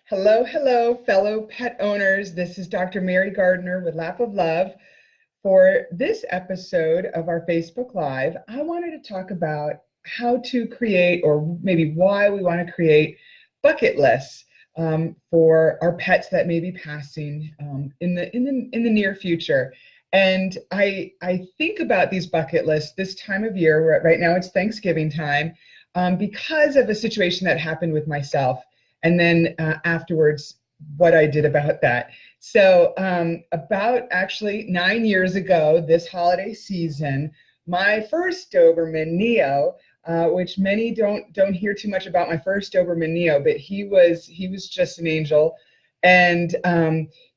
Hello, hello, fellow pet owners. This is Dr. Mary Gardner with Lap of Love. For this episode of our Facebook Live, I wanted to talk about how to create, or maybe why we want to create, bucket lists for our pets that may be passing in the near future. And I think about these bucket lists this time of year. Right now it's Thanksgiving time, because of a situation that happened with myself. And then afterwards, what I did about that. So about actually 9 years ago, this holiday season, my first Doberman, Neo, which many don't hear too much about my first Doberman, Neo, but he was just an angel, and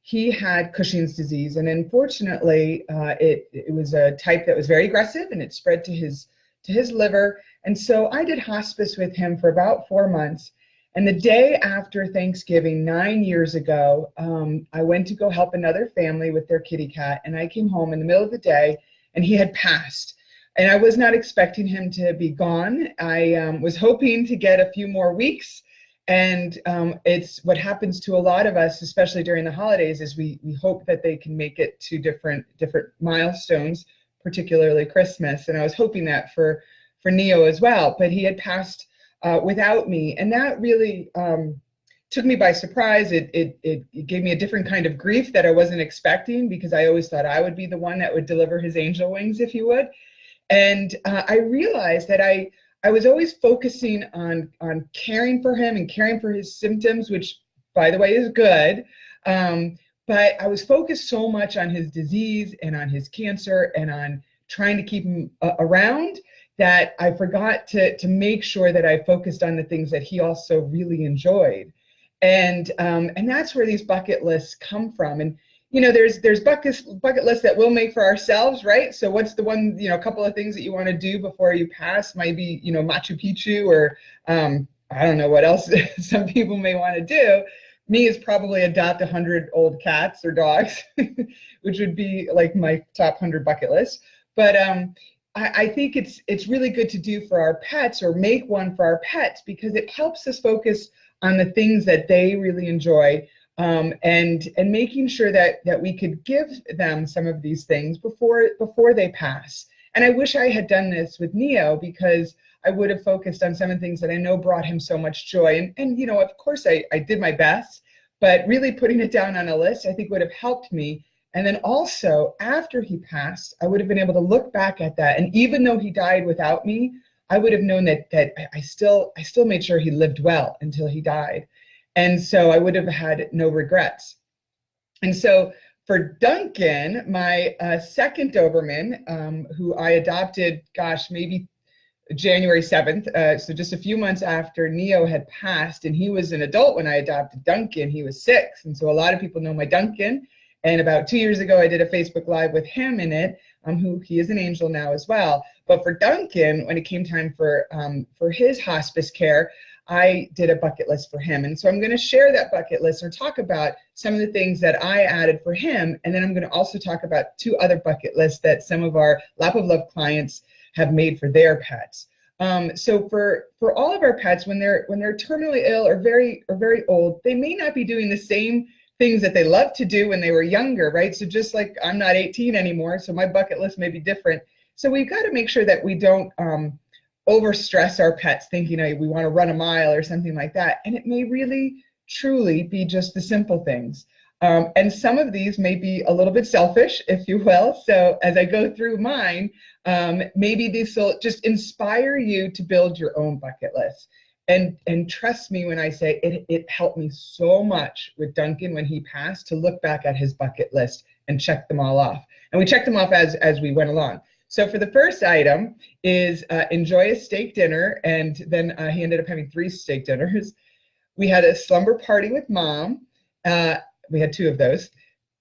he had Cushing's disease, and unfortunately, it was a type that was very aggressive, and it spread to his liver. And so I did hospice with him for about 4 months. And the day after Thanksgiving, 9 years ago, I went to go help another family with their kitty cat. And I came home in the middle of the day and he had passed. And I was not expecting him to be gone. I was hoping to get a few more weeks. And it's what happens to a lot of us, especially during the holidays, is we hope that they can make it to different milestones, particularly Christmas. And I was hoping that for Neo as well, but he had passed without me, and that really took me by surprise. It gave me a different kind of grief that I wasn't expecting, because I always thought I would be the one that would deliver his angel wings, if you would. And I realized that I was always focusing on caring for him and caring for his symptoms, which, by the way, is good. But I was focused so much on his disease and on his cancer and on trying to keep him around, that I forgot to make sure that I focused on the things that he also really enjoyed. And that's where these bucket lists come from. And, there's bucket lists that we'll make for ourselves, right? So what's the one, a couple of things that you want to do before you pass? Maybe, Machu Picchu, or I don't know what else some people may want to do. Me is probably adopt 100 old cats or dogs, which would be like my top 100 bucket list. But I think it's really good to do for our pets, or make one for our pets, because it helps us focus on the things that they really enjoy, and making sure that we could give them some of these things before they pass. And I wish I had done this with Neo, because I would have focused on some of the things that I know brought him so much joy. And of course I did my best, but really putting it down on a list, I think, would have helped me. And then also, after he passed, I would have been able to look back at that. And even though he died without me, I would have known that I still made sure he lived well until he died. And so I would have had no regrets. And so for Duncan, my second Doberman, who I adopted, maybe January 7th, so just a few months after Neo had passed, and he was an adult when I adopted Duncan. He was 6. And so a lot of people know my Duncan. And about 2 years ago, I did a Facebook Live with him in it, who he is an angel now as well. But for Duncan, when it came time for his hospice care, I did a bucket list for him. And so I'm going to share that bucket list, or talk about some of the things that I added for him. And then I'm going to also talk about 2 other bucket lists that some of our Lap of Love clients have made for their pets. So for all of our pets, when they're terminally ill or very old, they may not be doing the same things that they love to do when they were younger, right? So just like I'm not 18 anymore, so my bucket list may be different. So we've got to make sure that we don't overstress our pets, thinking we want to run a mile or something like that. And it may really, truly be just the simple things. And some of these may be a little bit selfish, if you will. So as I go through mine, maybe these will just inspire you to build your own bucket list. And trust me when I say it helped me so much with Duncan when he passed, to look back at his bucket list and check them all off. And we checked them off as we went along. So for the first item is enjoy a steak dinner. And then he ended up having 3 steak dinners. We had a slumber party with Mom. We had 2 of those.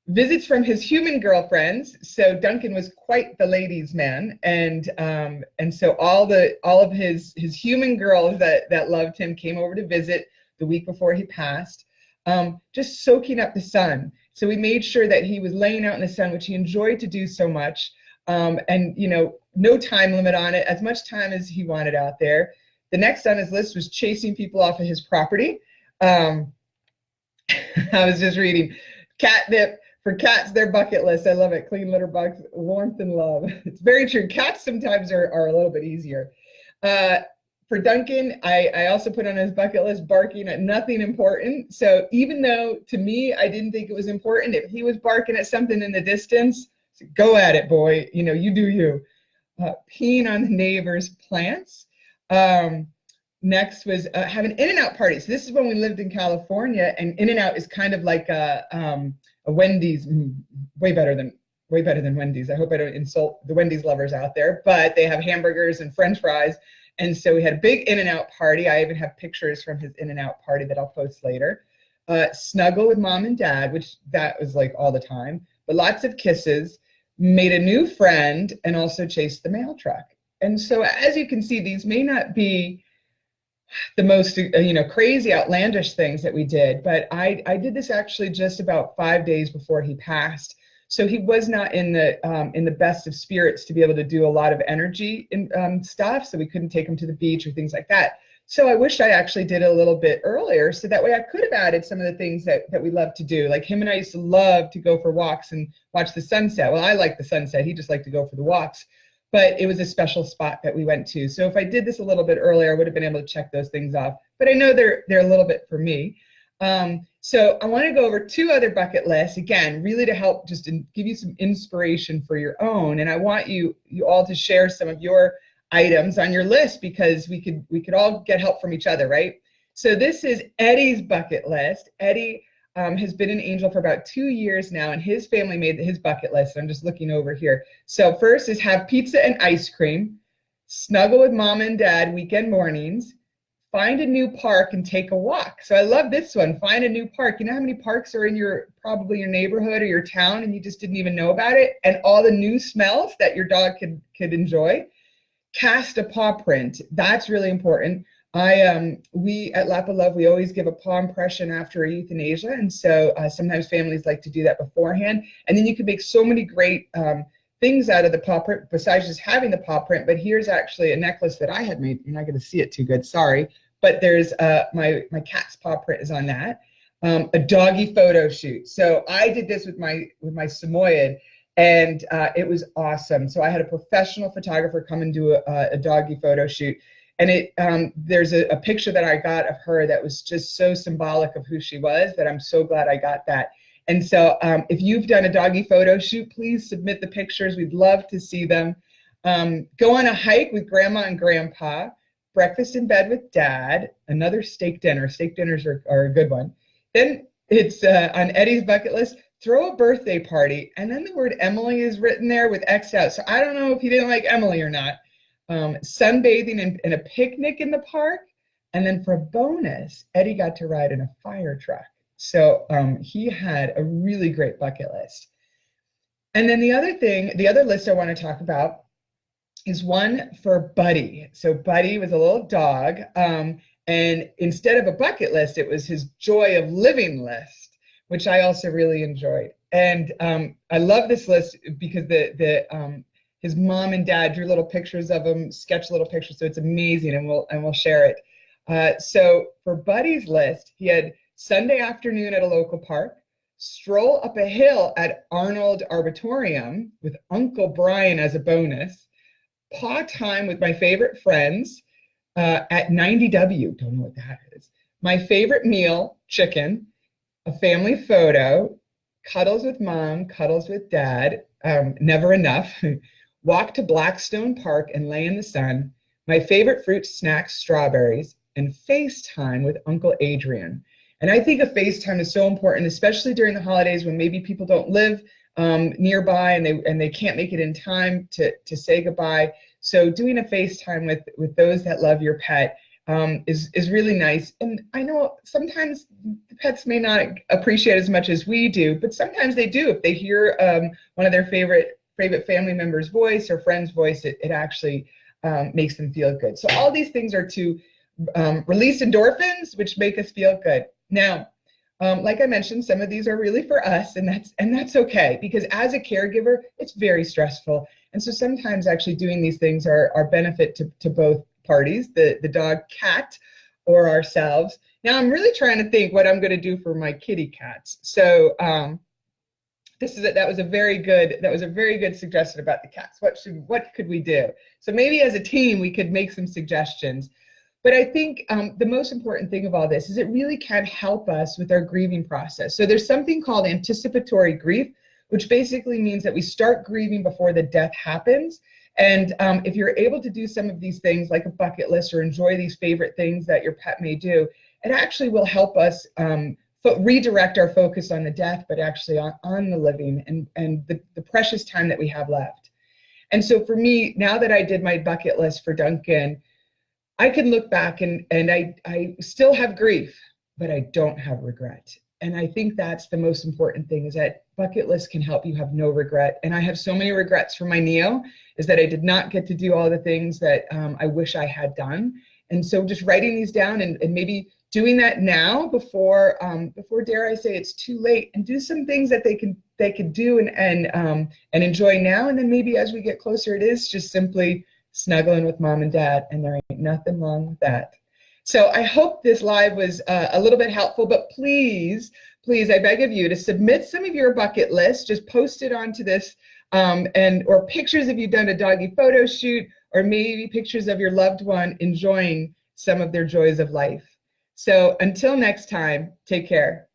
Visits from his human girlfriends. So Duncan was quite the ladies' man, and so all of his human girls that loved him came over to visit the week before he passed, just soaking up the sun. So we made sure that he was laying out in the sun, which he enjoyed to do so much, and no time limit on it, as much time as he wanted out there. The next on his list was chasing people off of his property. I was just reading catnip for cats, their bucket list. I love it. Clean litter box, warmth and love. It's very true. Cats sometimes are a little bit easier. Uh, for Duncan, I also put on his bucket list barking at nothing important. So even though to me, I didn't think it was important, if he was barking at something in the distance, go at it, boy. You know, you do you. Peeing on the neighbor's plants. Next was having In-N-Out parties. This is when we lived in California, and In-N-Out is kind of like a Wendy's, way better than Wendy's. I hope I don't insult the Wendy's lovers out there, but they have hamburgers and French fries. And so we had a big In-N-Out party. I even have pictures from his In-N-Out party that I'll post later. Snuggle with mom and dad, which that was like all the time, but lots of kisses, made a new friend, and also chased the mail truck. And so as you can see, these may not be the most crazy outlandish things that we did, but I did this actually just about 5 days before he passed. So he was not in the best of spirits to be able to do a lot of energy and stuff. So we couldn't take him to the beach or things like that. So I wished I actually did it a little bit earlier, so that way I could have added some of the things that we love to do. Like him and I used to love to go for walks and watch the sunset. Well, I like the sunset. He just liked to go for the walks. But it was a special spot that we went to. So if I did this a little bit earlier, I would have been able to check those things off. But I know they're a little bit for me. So I want to go over two other bucket lists, again, really to help just give you some inspiration for your own. And I want you all to share some of your items on your list, because we could all get help from each other, right? So this is Eddie's bucket list. Eddie has been an angel for about 2 years now, and his family made his bucket list. I'm just looking over here. So first is have pizza and ice cream, snuggle with mom and dad weekend mornings, find a new park and take a walk. So I love this one, find a new park. You know how many parks are in probably your neighborhood or your town, and you just didn't even know about it, and all the new smells that your dog could enjoy. Cast a paw print. That's really important. We at Lap of Love, we always give a paw impression after a euthanasia. And so sometimes families like to do that beforehand. And then you can make so many great things out of the paw print besides just having the paw print. But here's actually a necklace that I had made. You're not going to see it too good, sorry. But there's my cat's paw print is on that. A doggy photo shoot. So I did this with my Samoyed, and it was awesome. So I had a professional photographer come and do a doggy photo shoot. And there's a picture that I got of her that was just so symbolic of who she was, that I'm so glad I got that. And so if you've done a doggy photo shoot, please submit the pictures. We'd love to see them. Go on a hike with grandma and grandpa, breakfast in bed with dad, another steak dinner. Steak dinners are a good one. Then it's on Eddie's bucket list, throw a birthday party. And then the word Emily is written there with X out. So I don't know if he didn't like Emily or not. Sunbathing and a picnic in the park. And then for a bonus, Eddie got to ride in a fire truck. So he had a really great bucket list. And then the other list I want to talk about is one for Buddy. So Buddy was a little dog. And instead of a bucket list, it was his joy of living list, which I also really enjoyed. And I love this list because his mom and dad drew little pictures of him, sketched little pictures. So it's amazing, and we'll share it. So for Buddy's list, he had Sunday afternoon at a local park, stroll up a hill at Arnold Arboretum with Uncle Brian as a bonus, paw time with my favorite friends at 90W. Don't know what that is. My favorite meal, chicken, a family photo, cuddles with mom, cuddles with dad, never enough. Walk to Blackstone Park and lay in the sun. My favorite fruit snacks, strawberries, and FaceTime with Uncle Adrian. And I think a FaceTime is so important, especially during the holidays when maybe people don't live nearby and they can't make it in time to say goodbye. So doing a FaceTime with those that love your pet is really nice. And I know sometimes the pets may not appreciate as much as we do, but sometimes they do. If they hear one of their favorite family member's voice or friend's voice, it actually makes them feel good. So all these things are to release endorphins, which make us feel good. Now, like I mentioned, some of these are really for us, and that's okay, because as a caregiver, it's very stressful. And so sometimes actually doing these things are benefit to both parties, the dog, cat, or ourselves. Now I'm really trying to think what I'm going to do for my kitty cats. So that was a very good suggestion about the cats. What could we do? So maybe as a team we could make some suggestions. But I think the most important thing of all this is it really can help us with our grieving process. So there's something called anticipatory grief, which basically means that we start grieving before the death happens. And if you're able to do some of these things like a bucket list or enjoy these favorite things that your pet may do, it actually will help us redirect our focus on the death, but actually on the living and the precious time that we have left. And so for me, now that I did my bucket list for Duncan, I can look back and I still have grief, but I don't have regret. And I think that's the most important thing, is that bucket list can help you have no regret. And I have so many regrets for my Neo, is that I did not get to do all the things that I wish I had done. And so just writing these down and maybe doing that now before dare I say it's too late, and do some things that they can do and enjoy now. And then maybe as we get closer, it is just simply snuggling with mom and dad, and there ain't nothing wrong with that. So I hope this live was a little bit helpful, but please, I beg of you to submit some of your bucket list. Just post it onto this or pictures if you've done a doggy photo shoot, or maybe pictures of your loved one enjoying some of their joys of life. So until next time, take care.